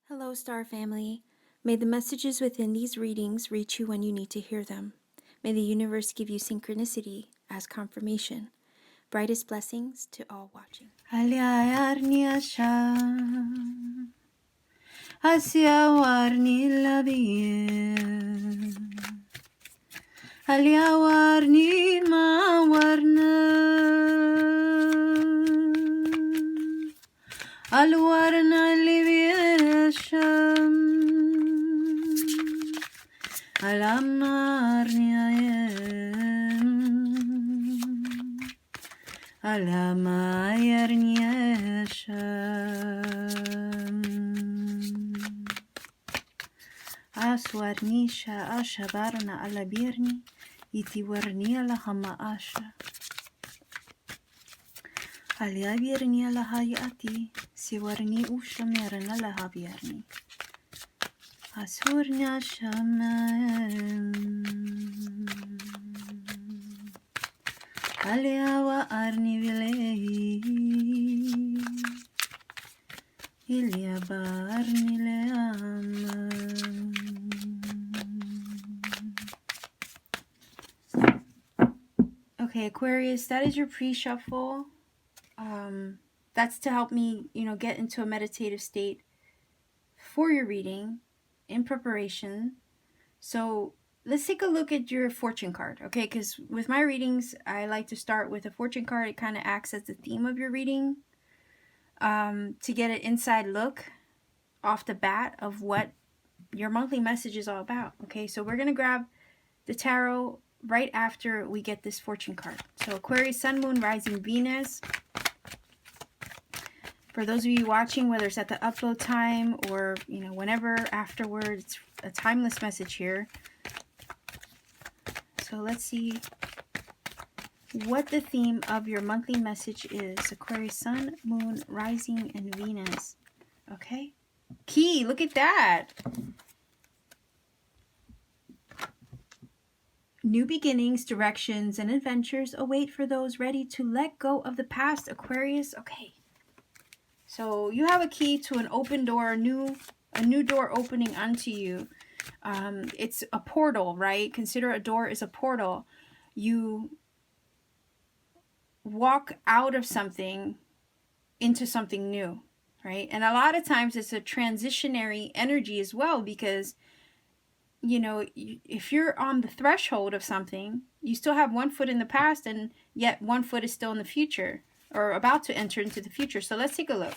Hello, Star Family. May the messages within these readings reach you when you need to hear them. May the universe give you synchronicity as confirmation. Brightest blessings to all watching. Aliawarni mawarna Alwarna liviasham Alamarni ayam Alamayarni asham Aswarnisha ashabarna alabirni Itiwarni alahama asha Aliabirni alahayati Siwarni ushamirna alahabirni Asurnya shaman Aliawa arni vilehi Iliaba arni leama. Okay, Aquarius, that is your pre-shuffle. That's to help me, get into a meditative state for your reading in preparation. So let's take a look at your fortune card, okay? Because with my readings, I like to start with a fortune card. It kind of acts as the theme of your reading to get an inside look off the bat of what your monthly message is all about, okay? So we're going to grab the tarot right after we get this fortune card. So Aquarius, Sun, Moon, Rising, Venus. For those of you watching, whether it's at the upload time or, whenever afterwards, it's a timeless message here. So let's see what the theme of your monthly message is. Aquarius, Sun, Moon, Rising, and Venus. Okay? Key, look at that. New beginnings, directions, and adventures await for those ready to let go of the past, Aquarius. Okay. So you have a key to an open door, a new door opening unto you. It's a portal, right? Consider a door is a portal. You walk out of something into something new, right? And a lot of times it's a transitionary energy as well, because if you're on the threshold of something, you still have one foot in the past and yet one foot is still in the future or about to enter into the future. So let's take a look.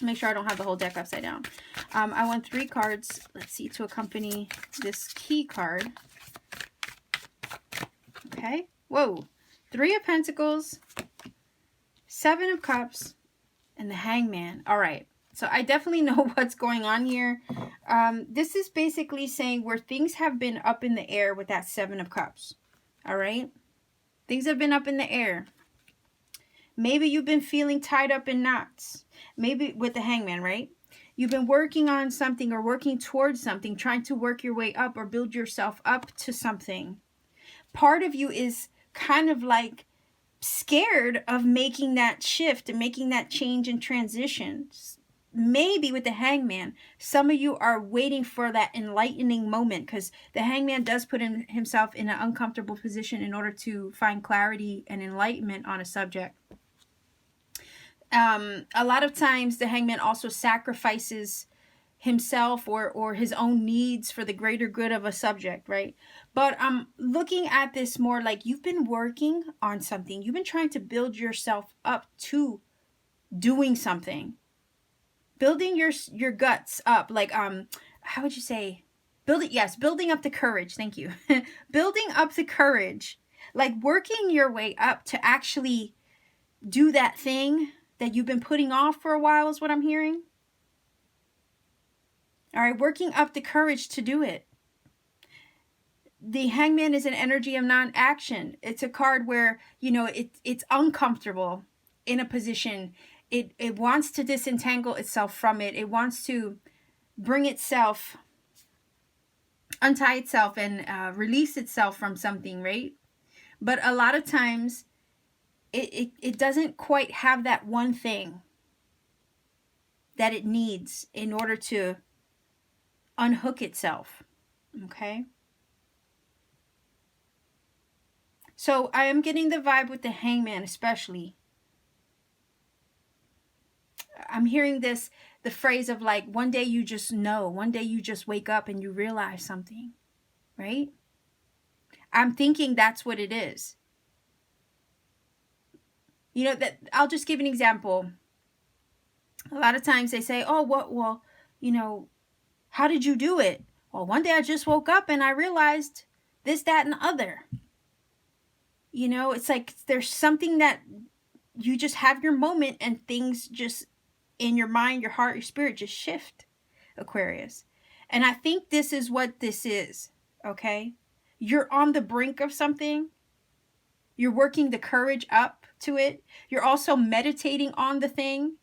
Make sure I don't have the whole deck upside down. I want 3 cards, let's see, to accompany this key card. Okay. Whoa. 3 of Pentacles, 7 of Cups, and the Hangman. All right. So I definitely know what's going on here. This is basically saying where things have been up in the air with that 7 of Cups. All right. Things have been up in the air. Maybe you've been feeling tied up in knots. Maybe with the Hangman, right? You've been working on something or working towards something, trying to work your way up or build yourself up to something. Part of you is kind of like scared of making that shift and making that change and transition. Maybe with the Hangman, some of you are waiting for that enlightening moment, because the Hangman does put himself in an uncomfortable position in order to find clarity and enlightenment on a subject. A lot of times the Hangman also sacrifices himself or his own needs for the greater good of a subject, right? But I'm looking at this more like you've been working on something. You've been trying to build yourself up to doing something. Building your guts up, like how would you say? Building up the courage. Thank you. Building up the courage, like working your way up to actually do that thing that you've been putting off for a while is what I'm hearing. All right, working up the courage to do it. The Hangman is an energy of non-action. It's a card where, it's uncomfortable in a position. It wants to disentangle itself from it. It wants to bring itself, untie itself and release itself from something, right? But a lot of times it doesn't quite have that one thing. that it needs in order to unhook itself. Okay? So I am getting the vibe with the Hangman especially. I'm hearing the phrase of like, one day you just know, one day you just wake up and you realize something, right? I'm thinking that's what it is. You know, that I'll just give an example. A lot of times they say, oh, well, you know, how did you do it? Well, one day I just woke up and I realized this, that, and the other. You know, it's like there's something that you just have your moment and things just in your mind, your heart, your spirit just shift, Aquarius. And I think this is what this is, okay? You're on the brink of something. You're working the courage up to it. You're also meditating on the thing.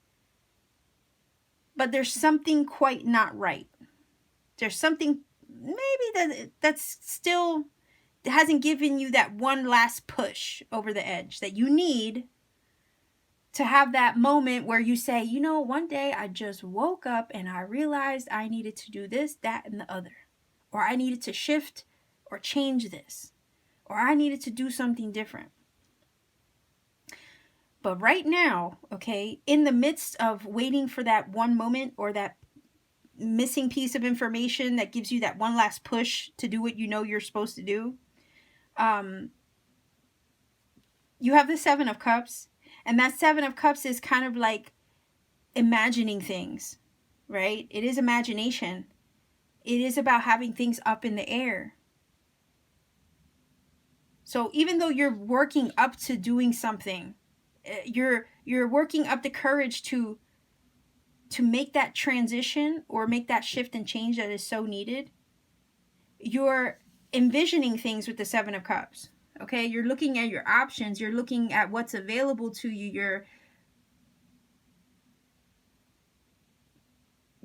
But there's something quite not right. There's something maybe that's still hasn't given you that one last push over the edge that you need to have that moment where you say, you know, one day I just woke up and I realized I needed to do this, that, and the other. Or I needed to shift or change this. Or I needed to do something different. But right now, okay, in the midst of waiting for that one moment or that missing piece of information that gives you that one last push to do what you know you're supposed to do, you have the Seven of Cups. And that Seven of Cups is kind of like imagining things, right? It is imagination. It is about having things up in the air. So even though you're working up to doing something, you're working up the courage to make that transition or make that shift and change that is so needed. You're envisioning things with the Seven of Cups. Okay, you're looking at your options. You're looking at what's available to you.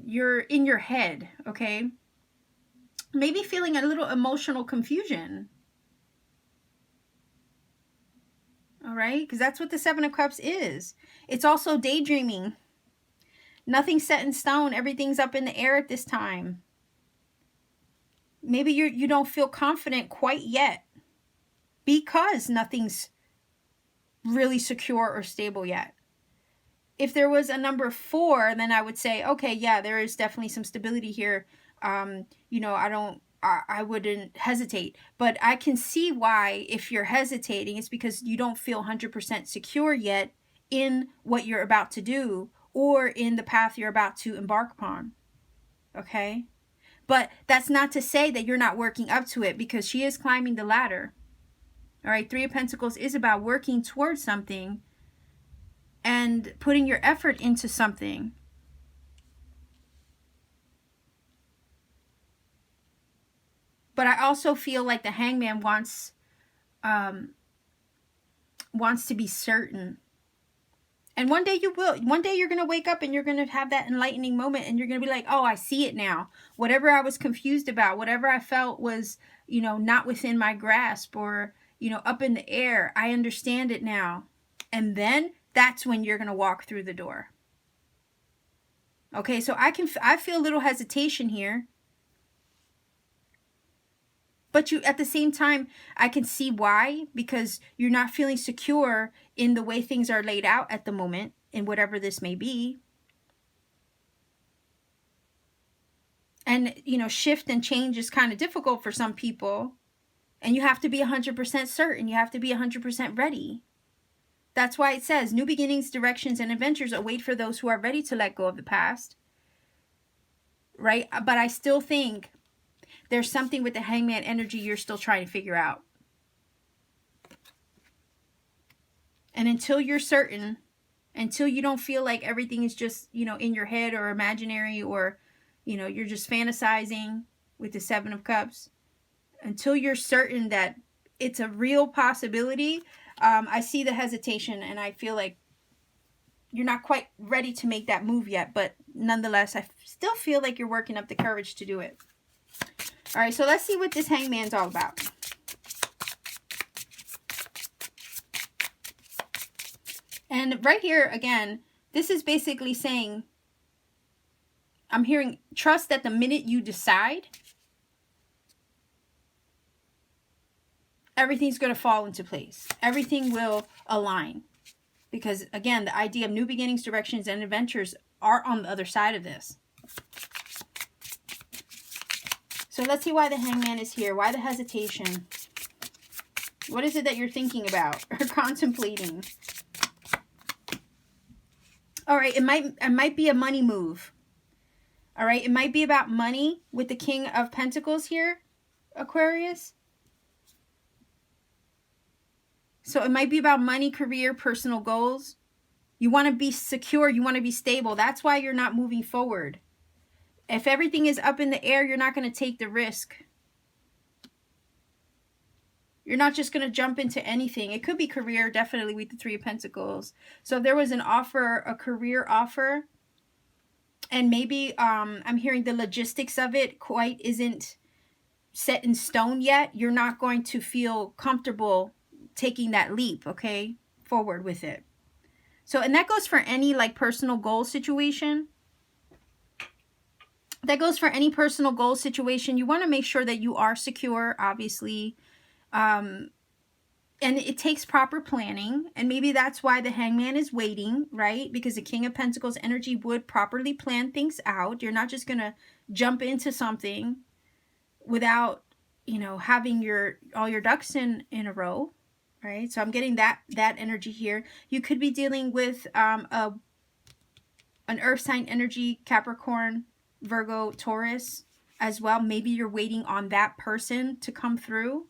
You're in your head, okay? Maybe feeling a little emotional confusion. All right, because that's what the Seven of Cups is. It's also daydreaming. Nothing's set in stone. Everything's up in the air at this time. Maybe you don't feel confident quite yet because nothing's really secure or stable yet. If there was a number 4, then I would say, okay, yeah, there is definitely some stability here. You know, I wouldn't hesitate. But I can see why, if you're hesitating, it's because you don't feel 100% secure yet in what you're about to do or in the path you're about to embark upon. Okay? But that's not to say that you're not working up to it, because she is climbing the ladder. All right, Three of Pentacles is about working towards something and putting your effort into something. But I also feel like the Hangman wants to be certain. And one day you will. One day you're going to wake up and you're going to have that enlightening moment and you're going to be like, oh, I see it now. Whatever I was confused about, whatever I felt was, you know, not within my grasp or, you know, up in the air, I understand it now. And then that's when you're going to walk through the door. Okay, so I feel a little hesitation here. But you, at the same time, I can see why, because you're not feeling secure in the way things are laid out at the moment, in whatever this may be. And, you know, shift and change is kind of difficult for some people. And you have to be 100% certain. You have to be 100% ready. That's why it says, new beginnings, directions, and adventures await for those who are ready to let go of the past. Right? But I still think there's something with the Hangman energy you're still trying to figure out. And until you're certain, until you don't feel like everything is just, you know, in your head or imaginary, or, you know, you're just fantasizing with the Seven of Cups, until you're certain that it's a real possibility, I see the hesitation, and I feel like you're not quite ready to make that move yet. But nonetheless, I still feel like you're working up the courage to do it. All right, so let's see what this Hangman's all about. And right here, again, this is basically saying I'm hearing trust that the minute you decide, everything's going to fall into place. Everything will align. Because, again, the idea of new beginnings, directions, and adventures are on the other side of this. So let's see why the Hangman is here. Why the hesitation? What is it that you're thinking about or contemplating? All right, it might be a money move. All right, it might be about money with the King of Pentacles here, Aquarius. So it might be about money, career, personal goals. You want to be secure. You want to be stable. That's why you're not moving forward. If everything is up in the air, you're not going to take the risk. You're not just going to jump into anything. It could be career, definitely, with the Three of Pentacles. So if there was an offer, a career offer, and maybe I'm hearing the logistics of it quite isn't set in stone yet, you're not going to feel comfortable taking that leap, okay, forward with it. So, and that goes for any like personal goal situation. That goes for any personal goal situation. You want to make sure that you are secure, obviously. And it takes proper planning. And maybe that's why the Hangman is waiting, right? Because the King of Pentacles energy would properly plan things out. You're not just going to jump into something without, you know, having all your ducks in a row, right? So I'm getting that energy here. You could be dealing with an earth sign energy, Capricorn, Virgo, Taurus as well. Maybe you're waiting on that person to come through.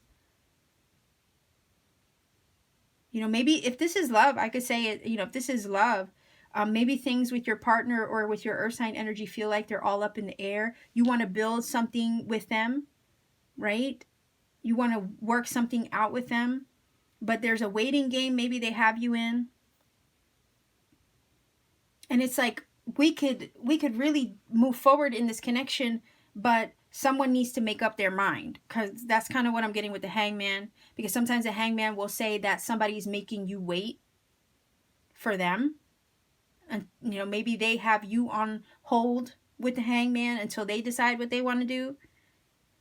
You know, maybe if this is love, I could say it, you know, if this is love, maybe things with your partner or with your earth sign energy feel like they're all up in the air. You want to build something with them, right? You want to work something out with them, but there's a waiting game maybe they have you in. And it's like, we could really move forward in this connection, but someone needs to make up their mind, because that's kind of what I'm getting with the Hangman. Because sometimes the Hangman will say that somebody's making you wait for them, and you know, maybe they have you on hold with the Hangman until they decide what they want to do.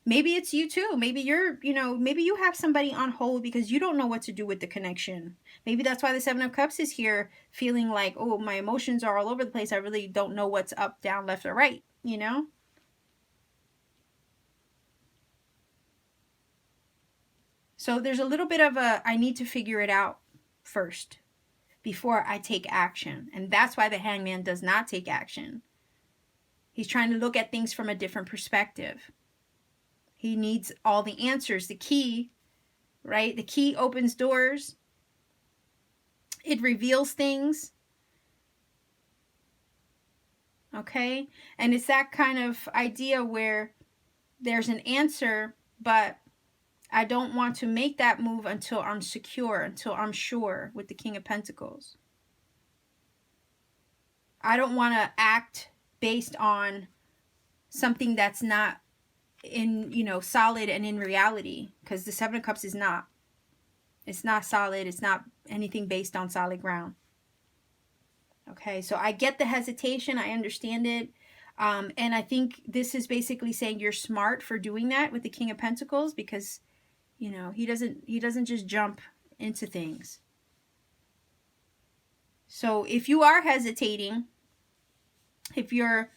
Maybe it's you too. Maybe you're, you know, maybe you have somebody on hold because you don't know what to do with the connection. Maybe that's why the Seven of Cups is here, feeling like, oh, my emotions are all over the place. I really don't know what's up, down, left, or right, you know? So there's a little bit of I need to figure it out first before I take action. And that's why the Hangman does not take action. He's trying to look at things from a different perspective. He needs all the answers. The key, right? The key opens doors. It reveals things. Okay? And it's that kind of idea where there's an answer, but I don't want to make that move until I'm secure, until I'm sure, with the King of Pentacles. I don't want to act based on something that's not in, you know, solid and in reality, because the Seven of Cups is not. It's not solid. It's not anything based on solid ground. Okay, so I get the hesitation. I understand it. And I think this is basically saying you're smart for doing that with the King of Pentacles, because, you know, he doesn't just jump into things. So if you are hesitating, if you're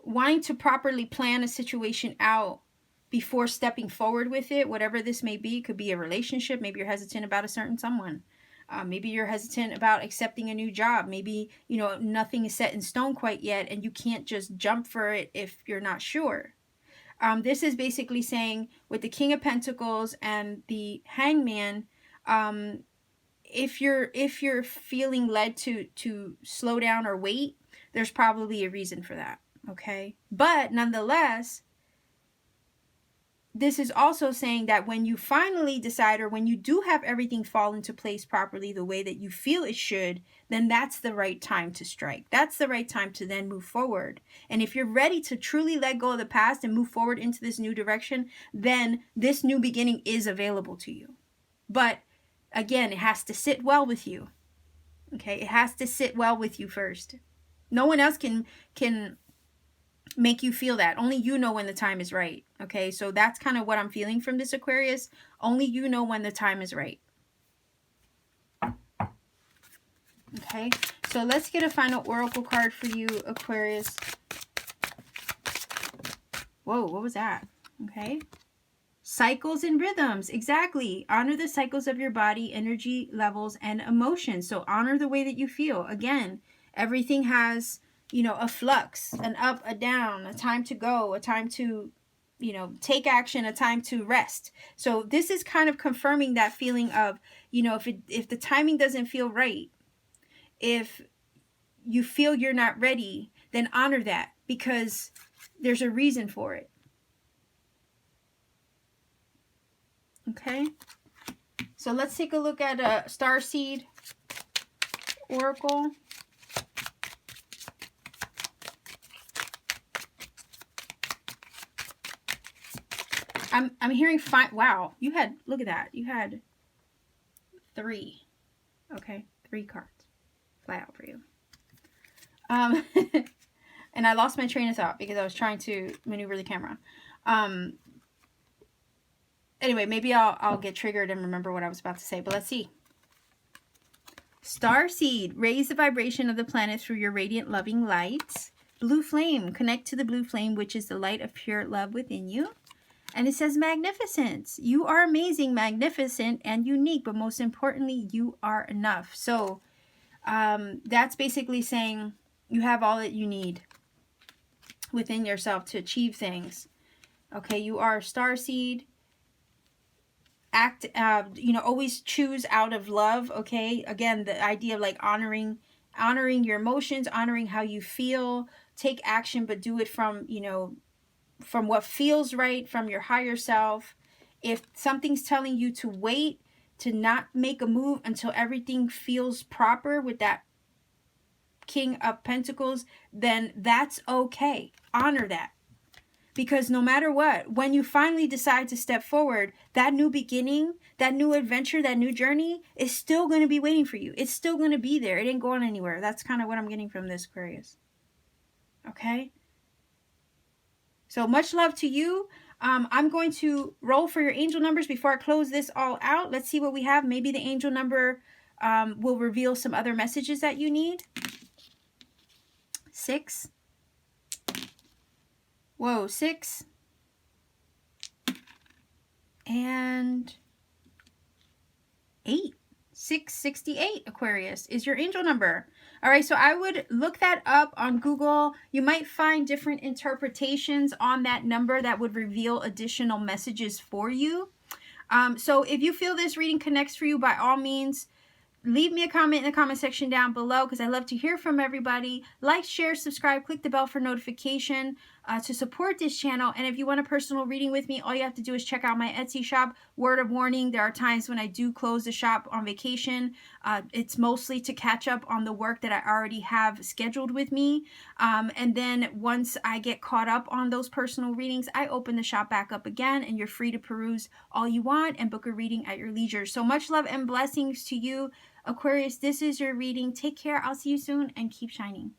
wanting to properly plan a situation out before stepping forward with it, whatever this may be, it could be a relationship. Maybe you're hesitant about a certain someone. Maybe you're hesitant about accepting a new job. Maybe, you know, nothing is set in stone quite yet, and you can't just jump for it if you're not sure. This is basically saying with the King of Pentacles and the Hangman, if you're feeling led to slow down or wait, there's probably a reason for that. Okay, but nonetheless, this is also saying that when you finally decide, or when you do have everything fall into place properly the way that you feel it should, then that's the right time to strike. That's the right time to then move forward. And if you're ready to truly let go of the past and move forward into this new direction, then this new beginning is available to you. But again, it has to sit well with you. Okay, it has to sit well with you first. No one else can make you feel that. Only you know when the time is right. Okay, so that's kind of what I'm feeling from this Aquarius. Only you know when the time is right. Okay, so let's get a final oracle card for you, Aquarius. Whoa, what was that? Okay. Cycles and rhythms. Exactly. Honor the cycles of your body, energy levels, and emotions. So honor the way that you feel. Again, everything has, you know, a flux, an up, a down, a time to go, a time to, you know, take action, a time to rest. So this is kind of confirming that feeling of, you know, if the timing doesn't feel right, if you feel you're not ready, then honor that, because there's a reason for it. Okay, so let's take a look at a starseed oracle. I'm hearing five. Wow, you had, look at that. You had 3. Okay, 3 cards fly out for you. And I lost my train of thought because I was trying to maneuver the camera. Anyway, maybe I'll get triggered and remember what I was about to say, but let's see. Starseed, raise the vibration of the planet through your radiant loving light. Blue flame, connect to the blue flame, which is the light of pure love within you. And it says magnificence. You are amazing, magnificent, and unique, but most importantly, you are enough. So that's basically saying you have all that you need within yourself to achieve things. Okay, you are a starseed. Act, you know, always choose out of love. Okay, again, the idea of like honoring your emotions, honoring how you feel. Take action, but do it from, you know, from what feels right, from your higher self. If something's telling you to wait, to not make a move until everything feels proper with that King of Pentacles, then that's okay. Honor that. Because no matter what, when you finally decide to step forward, that new beginning, that new adventure, that new journey is still going to be waiting for you. It's still going to be there. It ain't going anywhere. That's kind of what I'm getting from this, Aquarius. Okay? So much love to you. I'm going to roll for your angel numbers before I close this all out. Let's see what we have. Maybe the angel number will reveal some other messages that you need. 6. Whoa, 6. And 8. 668, Aquarius, is your angel number. All right, so I would look that up on Google. You might find different interpretations on that number that would reveal additional messages for you. So if you feel this reading connects for you, by all means, leave me a comment in the comment section down below, because I love to hear from everybody. Like, share, subscribe, click the bell for notification to support this channel. And if you want a personal reading with me, all you have to do is check out my Etsy shop. Word of warning, there are times when I do close the shop on vacation. It's mostly to catch up on the work that I already have scheduled with me. And then once I get caught up on those personal readings, I open the shop back up again, and you're free to peruse all you want and book a reading at your leisure. So much love and blessings to you, Aquarius. This is your reading. Take care. I'll see you soon, and keep shining.